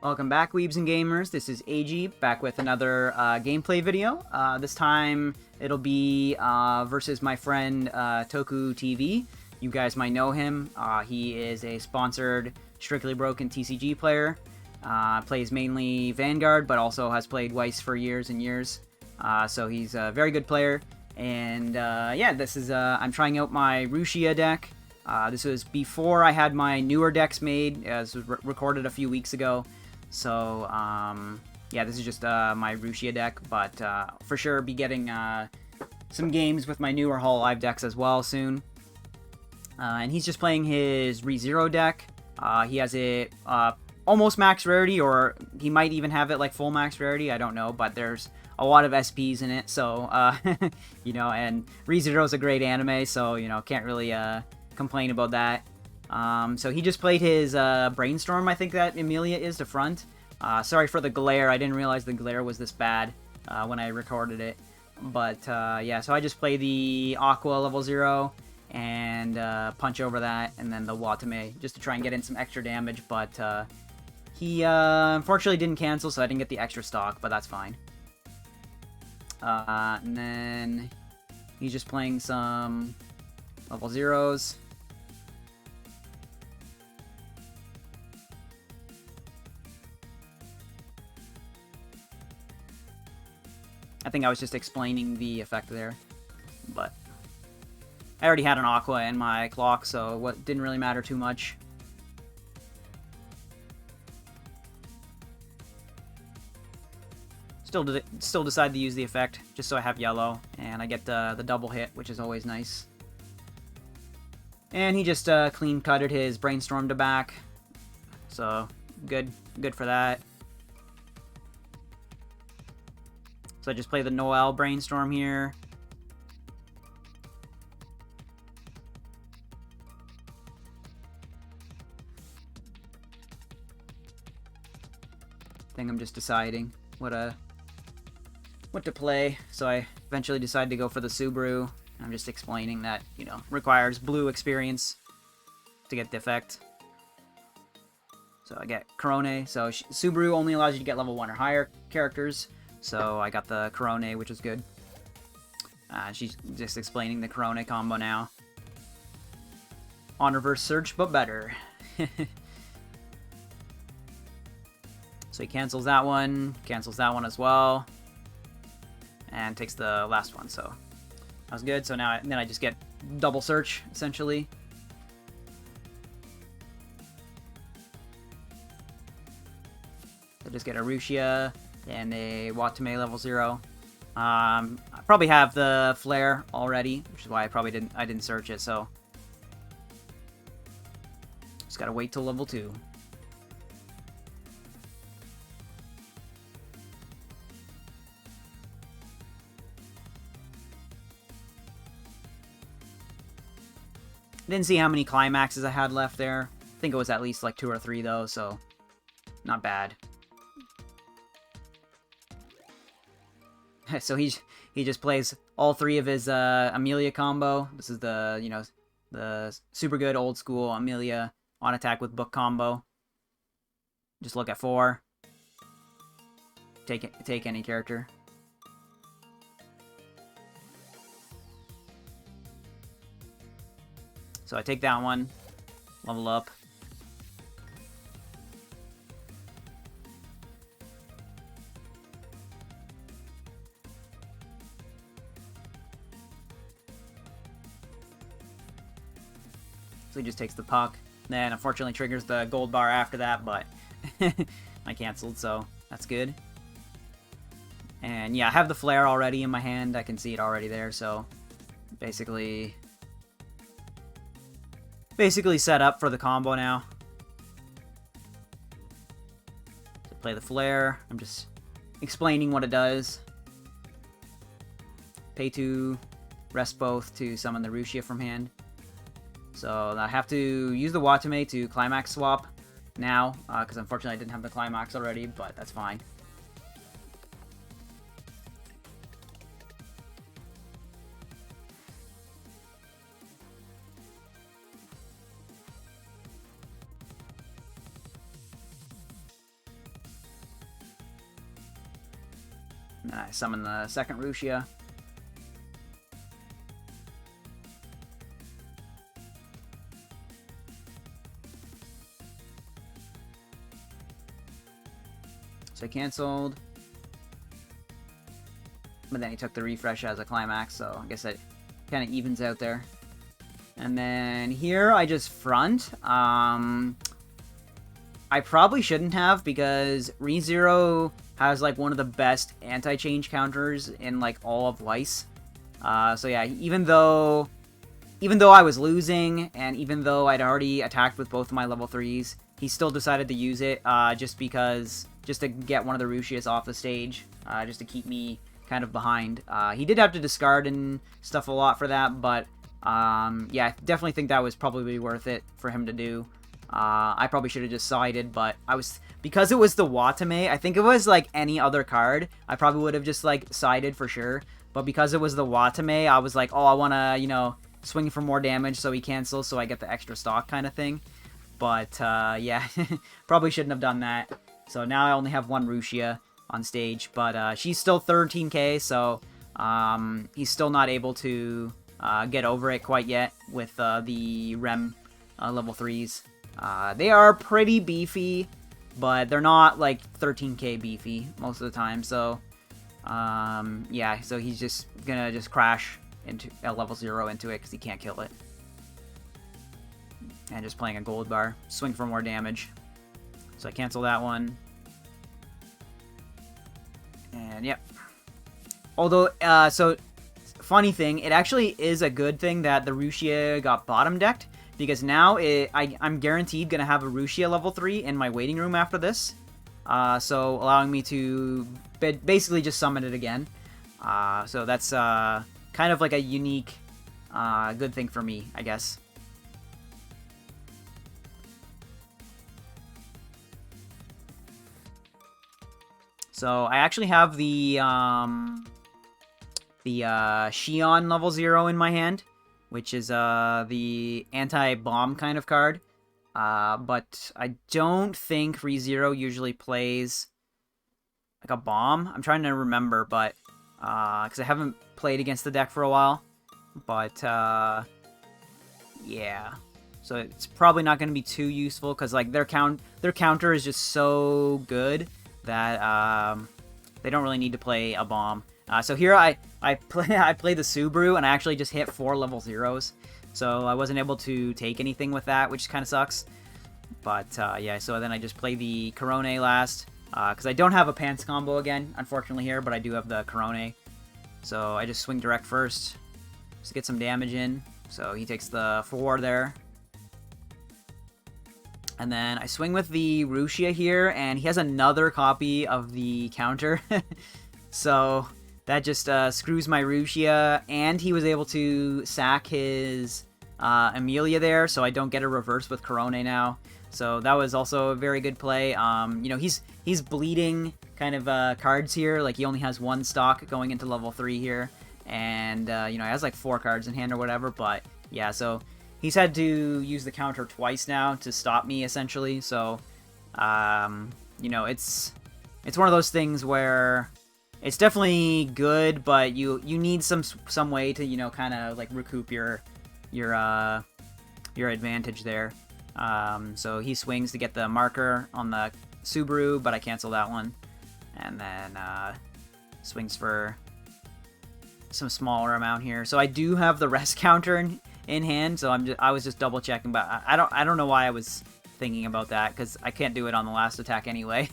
Welcome back, weebs and gamers. This is Eiji, back with another gameplay video. This time, it'll be versus my friend ItsTokuTV. You guys might know him. He is a sponsored Strictly Broken TCG player. Plays mainly Vanguard, but also has played WEISS for years and years. So he's a very good player. And yeah, this is I'm trying out my Rushia deck. This was before I had my newer decks made, as was recorded a few weeks ago. So, yeah, this is just my Rushia deck, but for sure be getting some games with my newer Hololive decks as well soon. And he's just playing his ReZero deck. He has it almost max rarity, or he might even have it like full max rarity, I don't know, but there's a lot of SPs in it, so, you know, and ReZero is a great anime, so, you know, can't really complain about that. So he just played his Brainstorm, I think that Amelia is the front. Sorry for the glare, I didn't realize the glare was this bad when I recorded it. But yeah, so I just play the Aqua level 0 and punch over that, and then the Watame, just to try and get in some extra damage. But he unfortunately didn't cancel, so I didn't get the extra stock, but that's fine. And then he's just playing some level 0s. I think I was just explaining the effect there, but I already had an Aqua in my clock, so what didn't really matter too much. Still decided to use the effect just so I have yellow and I get the double hit, which is always nice. And he just clean cutted his Brainstorm to back, so good for that. So I just play the Noel Brainstorm here. I think I'm just deciding what to play. So I eventually decided to go for the Subaru. I'm just explaining that, you know, requires blue experience to get the effect. So I get Corone. So Subaru only allows you to get level 1 or higher characters. So I got the Corone, which is good. She's just explaining the Corone combo now. On reverse search, but better. So he cancels that one as well, and takes the last one. So that was good. So now then I just get double search essentially. So just get a Rushia and a Watame level 0. I probably have the Flare already, which is why I didn't search it, so just gotta wait till level 2. Didn't see how many climaxes I had left there. I think it was at least like 2 or 3 though, so not bad. So he just plays all 3 of his Amelia combo. This is the, you know, the super good old school Amelia on attack with book combo. Just look at 4. Take any character. So I take that one, level up. So he just takes the puck. Then unfortunately triggers the gold bar after that, but I canceled, so that's good. And yeah, I have the flare already in my hand. I can see it already there, so basically set up for the combo now. So play the flare. I'm just explaining what it does. Pay 2, rest both to summon the Rushia from hand. So I have to use the Watame to climax swap now, because unfortunately I didn't have the climax already, but that's fine. And then I summon the second Rushia. So I canceled. But then he took the refresh as a climax, so I guess that kind of evens out there. And then here I just front. I probably shouldn't have, because ReZero has like one of the best anti-change counters in like all of WEISS. So yeah, even though I was losing, and even though I'd already attacked with both of my level 3s, he still decided to use it just to get one of the Rushias off the stage, just to keep me kind of behind. He did have to discard and stuff a lot for that, but yeah, I definitely think that was probably worth it for him to do. I probably should have just sided, but because it was the Watame, I think it was like any other card, I probably would have just like sided for sure. But because it was the Watame, I was like, oh, I want to, you know, swing for more damage so he cancels, so I get the extra stock kind of thing. But yeah, probably shouldn't have done that. So now I only have one Rushia on stage, but she's still 13k, so he's still not able to get over it quite yet with the Rem level 3s. They are pretty beefy, but they're not like 13k beefy most of the time, so yeah, so he's just gonna just crash into level 0 into it because he can't kill it. And just playing a gold bar. Swing for more damage. So I cancel that one. And yep. Although, so, funny thing, it actually is a good thing that the Rushia got bottom decked, because now I'm guaranteed going to have a Rushia level 3 in my waiting room after this. So allowing me to basically just summon it again. So that's kind of like a unique good thing for me, I guess. So I actually have the Shion level 0 in my hand, which is the anti-bomb kind of card. But I don't think ReZero usually plays like a bomb. I'm trying to remember, but because I haven't played against the deck for a while. But yeah, so it's probably not going to be too useful, because like their counter is just so good that they don't really need to play a bomb. So here I play the Subaru, and I actually just hit 4 level 0s. So I wasn't able to take anything with that, which kind of sucks. But yeah, so then I just play the Corone last, because I don't have a Pants combo again, unfortunately here, but I do have the Corone. So I just swing direct first, just to get some damage in. So he takes the 4 there. And then I swing with the Rushia here, and he has another copy of the counter. So that just screws my Rushia, and he was able to sack his Amelia there, so I don't get a reverse with Corone now. So that was also a very good play. You know, he's bleeding kind of cards here. Like, he only has 1 stock going into level 3 here. And, you know, he has like 4 cards in hand or whatever, but yeah, so he's had to use the counter twice now to stop me, essentially. So, you know, it's one of those things where it's definitely good, but you need some way to, you know, kind of like recoup your advantage there. So he swings to get the marker on the Subaru, but I cancel that one, and then swings for some smaller amount here. So I do have the rest counter in hand, so I was just double checking, but I don't know why I was thinking about that, because I can't do it on the last attack anyway.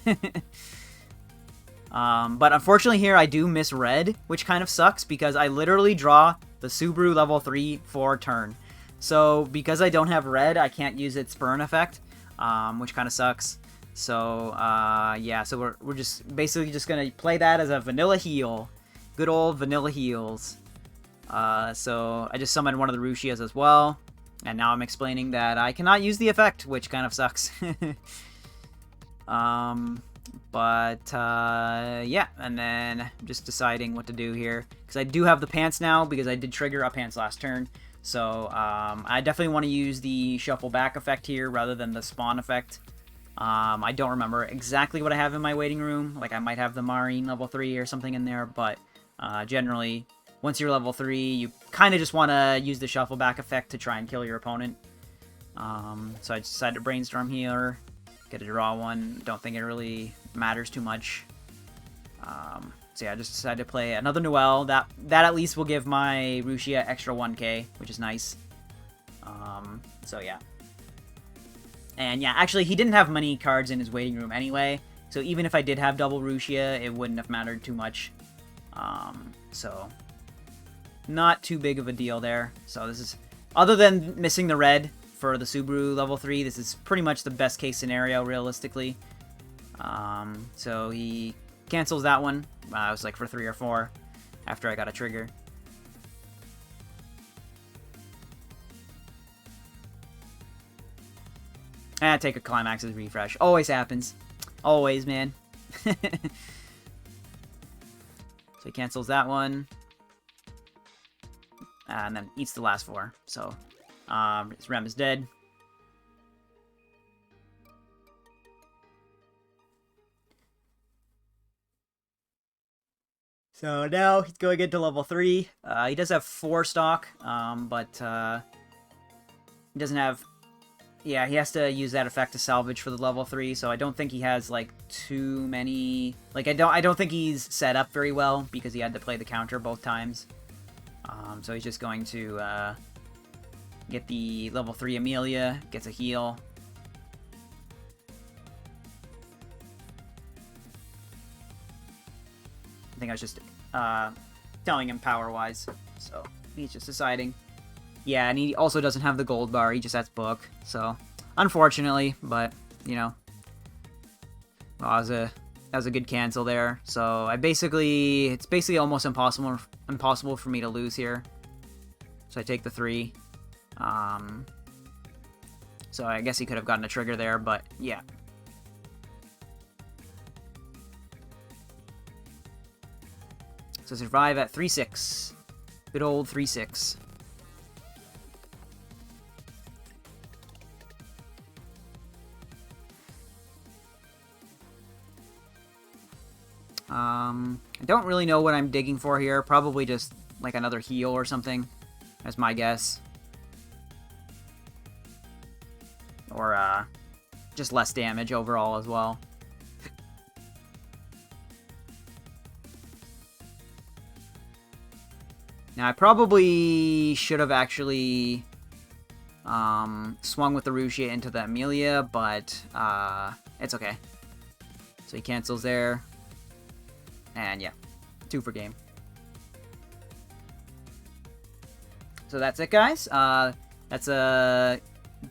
But unfortunately here I do miss red, which kind of sucks, because I literally draw the Subaru level 3 for turn. So because I don't have red, I can't use its burn effect, which kind of sucks. So yeah, so we're just basically just gonna play that as a vanilla heal. Good old vanilla heals. So I just summoned one of the Rushias as well, and now I'm explaining that I cannot use the effect, which kind of sucks. But yeah, and then just deciding what to do here, because I do have the Pants now, because I did trigger a Pants last turn. So I definitely want to use the shuffle back effect here rather than the spawn effect. I don't remember exactly what I have in my waiting room. Like, I might have the Marine level 3 or something in there, but generally, once you're level 3, you kind of just want to use the shuffle back effect to try and kill your opponent. So I decided to brainstorm here, get a draw one. Don't think it really matters too much. So yeah, I just decided to play another Noelle. That at least will give my Rushia extra 1k, which is nice. So yeah. And yeah, actually, he didn't have many cards in his waiting room anyway, so even if I did have double Rushia, it wouldn't have mattered too much. So, not too big of a deal there. So this is, other than missing the red for the Subaru level 3, this is pretty much the best case scenario, realistically. So he cancels that one. It was like for 3 or 4 after I got a trigger. Take a climax's refresh. Always happens. Always, man. So he cancels that one. And then eats the last 4. So, his Rem is dead. So now he's going into level 3. He does have 4 stock, but he doesn't have... Yeah, he has to use that effect to salvage for the level 3, so I don't think he has, like, too many... Like, I don't think he's set up very well, because he had to play the counter both times. So he's just going to get the level 3 Amelia, gets a heal. I think I was just telling him power-wise, so he's just deciding. Yeah, and he also doesn't have the gold bar, he just has book, so unfortunately, but, you know, well, that was a good cancel there. So it's basically almost impossible for me to lose here. So I take the 3. So I guess he could have gotten a trigger there, but yeah. So survive at 3-6. Good old 3-6. I don't really know what I'm digging for here. Probably just, like, another heal or something. That's my guess. Or, just less damage overall as well. Now, I probably should have actually swung with the Rushia into the Amelia, but it's okay. So he cancels there. And yeah, 2 for game. So that's it, guys. That's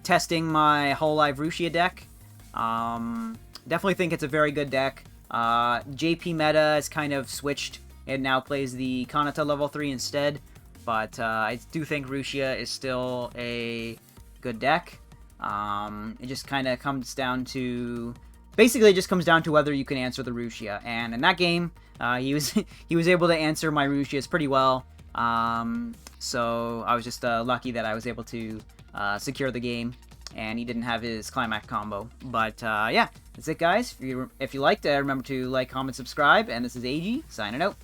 testing my Hololive Rushia deck. Definitely think it's a very good deck. JP meta is kind of switched. It now plays the Kanata level 3 instead. But I do think Rushia is still a good deck. It just kind of comes down to... Basically, it just comes down to whether you can answer the Rushia. And in that game, he was able to answer my Rushias pretty well. So I was just lucky that I was able to secure the game. And he didn't have his climax combo. But yeah, that's it, guys. If you liked it, remember to like, comment, subscribe. And this is Eiji, signing out.